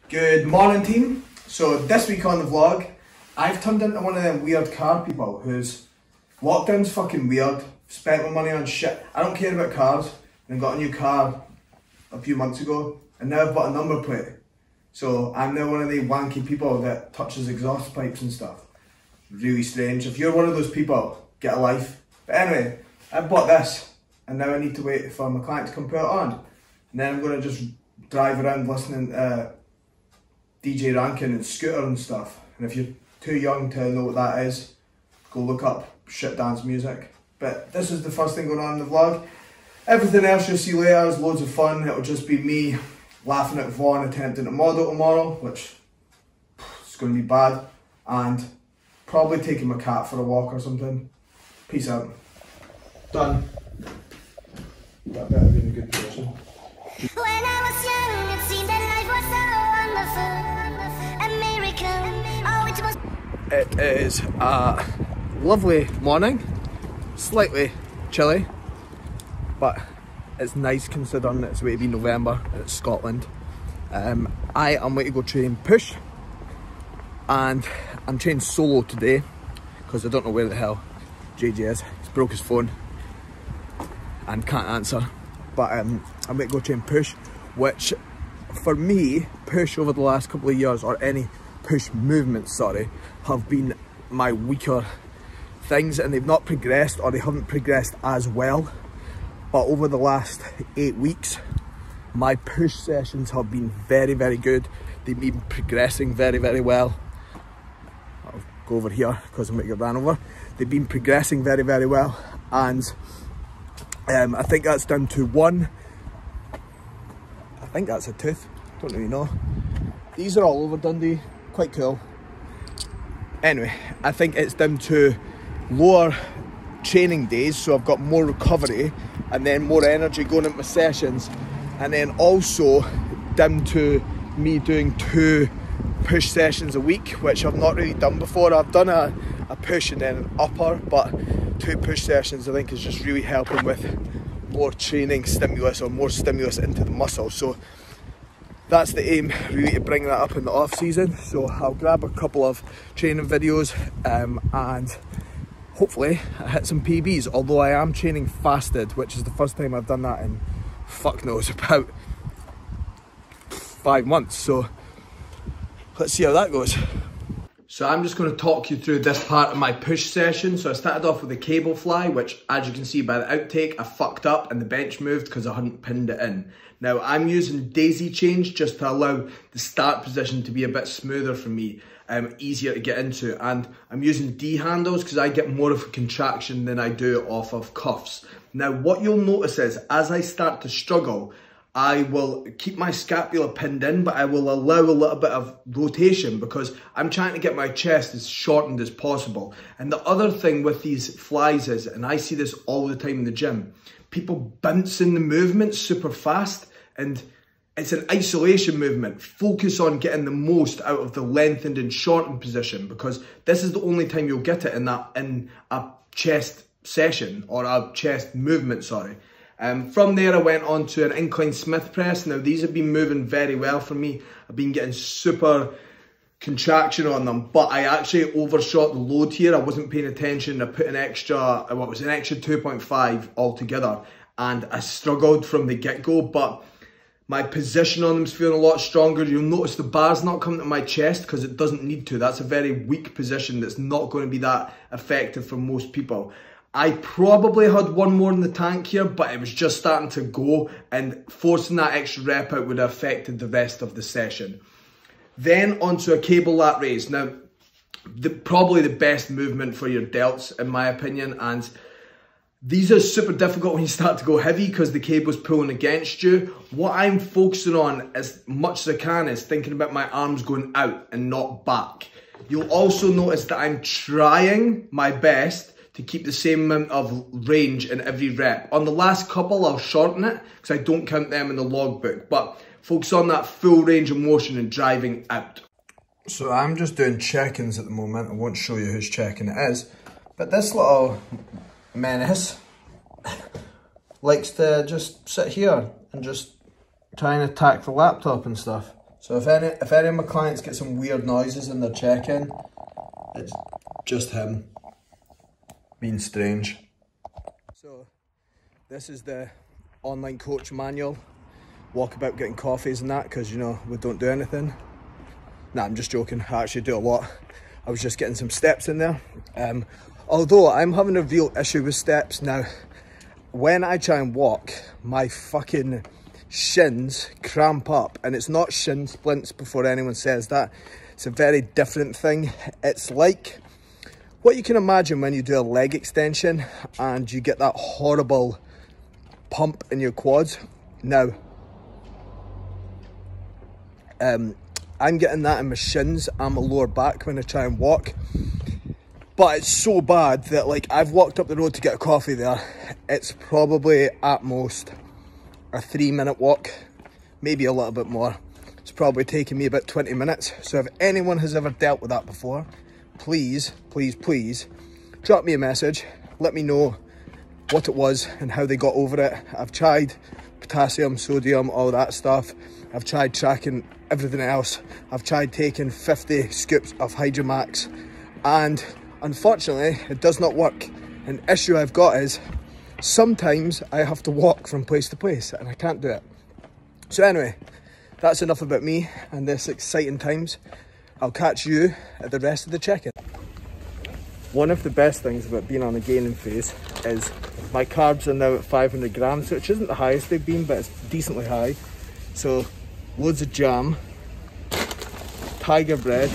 Good morning, team. So this week on the vlog, I've turned into one of them weird car people who's lockdown's fucking weird, spent my money on shit. I don't care about cars, and got a new car a few months ago, and now I've bought a number plate. So I'm now one of the wanky people that touches exhaust pipes and stuff. Really strange. If you're one of those people, get a life. But anyway, I bought this, and now I need to wait for my client to come put it on. And then I'm going to just drive around listening to DJ Rankin and Scooter and stuff. And if you're too young to know what that is, go look up shit dance music. But this is the first thing going on in the vlog. Everything else you'll see later is loads of fun. It'll just be me laughing at Vaughn attempting to model tomorrow, which is going to be bad. And probably taking my cat for a walk or something. Peace out. Done. That better be in a good position. When I was young, it seemed that life was so wonderful, a miracle. Oh, it was. It is a lovely morning, slightly chilly, but it's nice considering it's going to be November and it's Scotland. I am going to go train push, and I'm training solo today because I don't know where the hell JJ is. He's broke his phone and can't answer. But I'm going to go train push, which for me, push over the last couple of years, or any push movements, sorry, have been my weaker things, and they've not progressed, or they haven't progressed as well. But over the last 8 weeks, my push sessions have been very, very good. They've been progressing very, very well. I'll go over here because I'm going to get ran over. They've been progressing very, very well, and I think that's down to one. I think that's a tooth. Don't really know. These are all over Dundee. Quite cool. Anyway, I think it's down to lower training days, so I've got more recovery and then more energy going into my sessions, and then also down to me doing 2 push sessions a week, which I've not really done before. I've done a push and then an upper, but 2 push sessions I think is just really helping with more training stimulus, or more stimulus into the muscle. So that's the aim, really, to bring that up in the off season. So I'll grab a couple of training videos and hopefully I hit some PBs, although I am training fasted, which is the first time I've done that in fuck knows about 5 months. So let's see how that goes. So I'm just going to talk you through this part of my push session. So I started off with a cable fly, which, as you can see by the outtake, I fucked up and the bench moved because I hadn't pinned it in. Now I'm using daisy chains just to allow the start position to be a bit smoother for me, easier to get into. And I'm using D handles because I get more of a contraction than I do off of cuffs. Now what you'll notice is, as I start to struggle, I will keep my scapula pinned in, but I will allow a little bit of rotation because I'm trying to get my chest as shortened as possible. And the other thing with these flies is, and I see this all the time in the gym, people bouncing the movement super fast, and it's an isolation movement. Focus on getting the most out of the lengthened and shortened position, because this is the only time you'll get it in a chest session, or a chest movement, sorry. From there I went on to an incline Smith press. Now these have been moving very well for me. I've been getting super contraction on them, but I actually overshot the load here. I wasn't paying attention. I put an extra, what was an extra 2.5 altogether, and I struggled from the get-go, but my position on them is feeling a lot stronger. You'll notice the bar's not coming to my chest because it doesn't need to. That's a very weak position that's not going to be that effective for most people. I probably had one more in the tank here, but it was just starting to go, and forcing that extra rep out would have affected the rest of the session. Then onto a cable lat raise. Now, probably the best movement for your delts, in my opinion, and these are super difficult when you start to go heavy because the cable's pulling against you. What I'm focusing on as much as I can is thinking about my arms going out and not back. You'll also notice that I'm trying my best to keep the same amount of range in every rep. On the last couple, I'll shorten it because I don't count them in the logbook, but focus on that full range of motion and driving out. So I'm just doing check-ins at the moment. I won't show you whose check-in it is, but this little menace likes to just sit here and just try and attack the laptop and stuff. So if any of my clients get some weird noises in their check-in, it's just him being strange. So this is the online coach manual. Walk about getting coffees and that, because, you know, we don't do anything. Nah, I'm just joking. I actually do a lot. I was just getting some steps in there. Although I'm having a real issue with steps now. When I try and walk, my fucking shins cramp up, and it's not shin splints, before anyone says that. It's a very different thing. It's like what you can imagine when you do a leg extension and you get that horrible pump in your quads. Now, I'm getting that in my shins and my lower back when I try and walk. But it's so bad that, like, I've walked up the road to get a coffee there. It's probably at most a 3-minute walk, maybe a little bit more. It's probably taken me about 20 minutes. So if anyone has ever dealt with that before, please, please, please drop me a message. Let me know what it was and how they got over it. I've tried potassium, sodium, all that stuff. I've tried tracking everything else. I've tried taking 50 scoops of Hydromax, and unfortunately it does not work. An issue I've got is sometimes I have to walk from place to place and I can't do it. So anyway, that's enough about me and this exciting times. I'll catch you at the rest of the check-in. One of the best things about being on a gaining phase is my carbs are now at 500 grams, which isn't the highest they've been, but it's decently high. So loads of jam, tiger bread.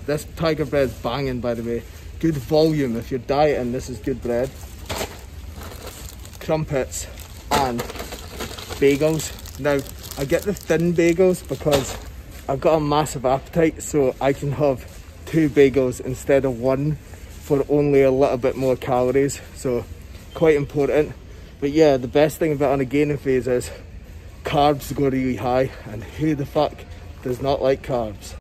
This tiger bread's banging, by the way. Good volume. If you're dieting, this is good bread. Crumpets and bagels. Now, I get the thin bagels because I've got a massive appetite, so I can have 2 bagels instead of 1 for only a little bit more calories. So quite important. But yeah, the best thing about on a gaining phase is carbs go really high, and who the fuck does not like carbs?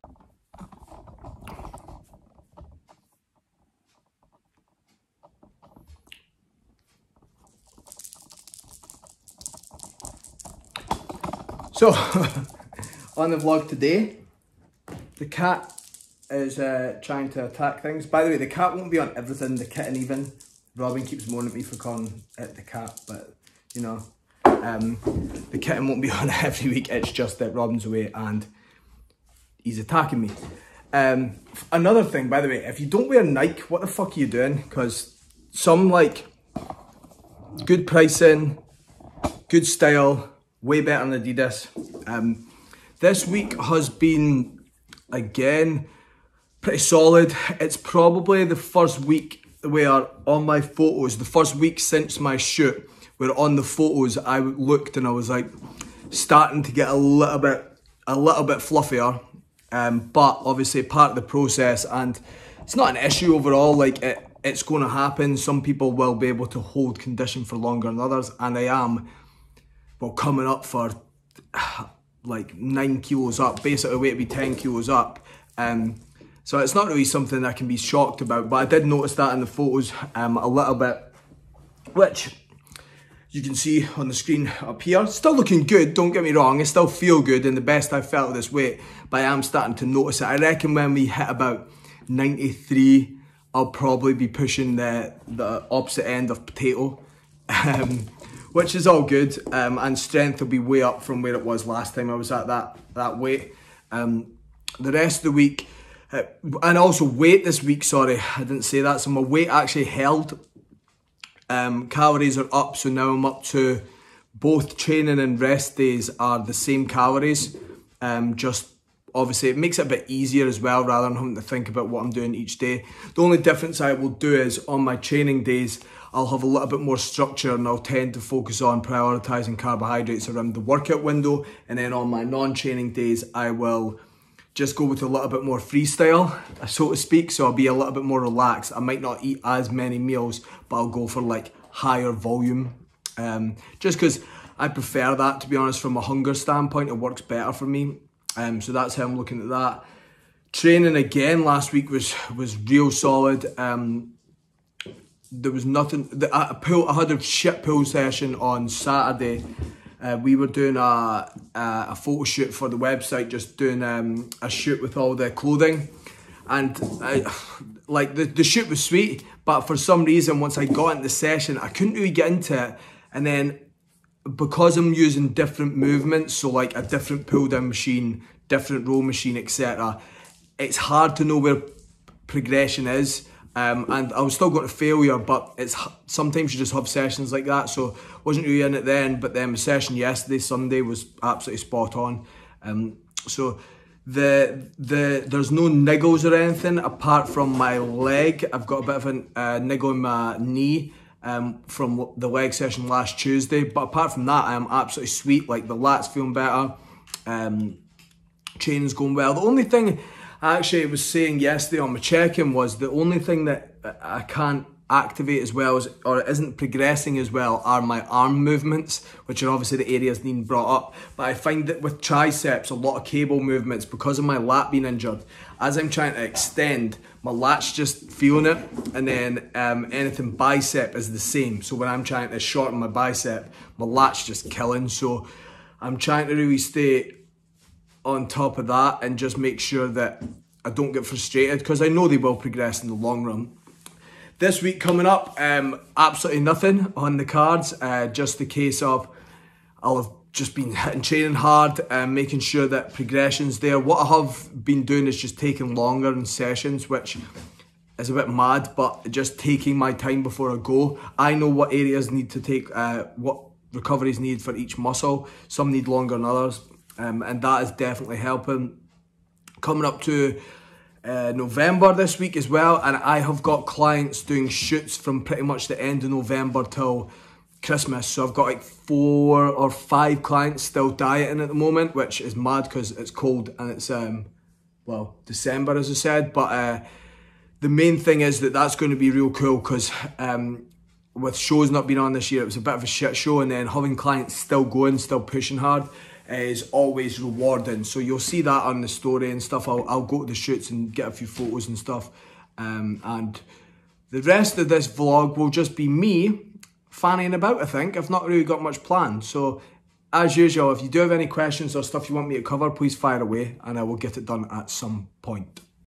So, on the vlog today, the cat is trying to attack things. By the way, the cat won't be on everything, the kitten even. Robin keeps moaning at me for calling it the cat, but, you know, the kitten won't be on every week. It's just that Robin's away and he's attacking me. Another thing, by the way, if you don't wear Nike, what the fuck are you doing? Because some, like, good pricing, good style, way better than Adidas. This week has been, again, pretty solid. It's probably the first week where on my photos, the first week since my shoot, where on the photos I looked and I was like starting to get a little bit fluffier. But obviously part of the process, and it's not an issue overall. Like it's going to happen. Some people will be able to hold condition for longer than others, and I am, well, coming up for like 9 kilos up, basically weight to be 10 kilos up. So it's not really something I can be shocked about, but I did notice that in the photos a little bit, which you can see on the screen up here. Still looking good, don't get me wrong, I still feel good and the best I've felt at this weight, but I am starting to notice it. I reckon when we hit about 93, I'll probably be pushing the opposite end of potato, which is all good, and strength will be way up from where it was last time I was at that weight. The rest of the week, and also weight this week, sorry, I didn't say that, so my weight actually held. Calories are up, so now I'm up to both training and rest days are the same calories. Just obviously it makes it a bit easier as well, rather than having to think about what I'm doing each day. The only difference I will do is on my training days, I'll have a little bit more structure and I'll tend to focus on prioritising carbohydrates around the workout window, and then on my non-training days I will just go with a little bit more freestyle, so to speak, so I'll be a little bit more relaxed. I might not eat as many meals, but I'll go for like higher volume, just because I prefer that, to be honest. From a hunger standpoint, it works better for me, so that's how I'm looking at that. Training again last week was real solid. There was nothing, I had a shit pull session on Saturday, We were doing a photo shoot for the website, just doing a shoot with all the clothing, and like the shoot was sweet, but for some reason once I got into the session I couldn't really get into it, and then because I'm using different movements, so like a different pull down machine, different row machine, etc., it's hard to know where progression is. And I was still going to failure, but it's sometimes you just have sessions like that, so wasn't really in it then. But then the session yesterday, Sunday, was absolutely spot on. So there's no niggles or anything apart from my leg. I've got a bit of a niggle in my knee from the leg session last Tuesday, but apart from that, I am absolutely sweet. Like the lats feeling better, training's going well. The only thing I actually was saying yesterday on my check-in was the only thing that I can't activate as well as, or isn't progressing as well, are my arm movements, which are obviously the areas needing brought up. But I find that with triceps, a lot of cable movements, because of my lat being injured, as I'm trying to extend, my lat's just feeling it, and then anything bicep is the same. So when I'm trying to shorten my bicep, my lat's just killing. So I'm trying to really stay on top of that and just make sure that I don't get frustrated, because I know they will progress in the long run. This week coming up, absolutely nothing on the cards, just the case of I'll have just been hitting training hard and making sure that progression's there. What I have been doing is just taking longer in sessions, which is a bit mad, but just taking my time before I go. I know what areas need to take, what recoveries need for each muscle. Some need longer than others. And that is definitely helping. Coming up to November this week as well, and I have got clients doing shoots from pretty much the end of November till Christmas. So I've got like 4 or 5 clients still dieting at the moment, which is mad because it's cold and it's well, December as I said. But the main thing is that that's going to be real cool, because with shows not being on this year, it was a bit of a shit show, and then having clients still going, still pushing hard, is always rewarding. So you'll see that on the story and stuff. I'll go to the shoots and get a few photos and stuff, and the rest of this vlog will just be me fanning about. I think I've not really got much planned. So as usual, if you do have any questions or stuff you want me to cover, please fire away and I will get it done at some point.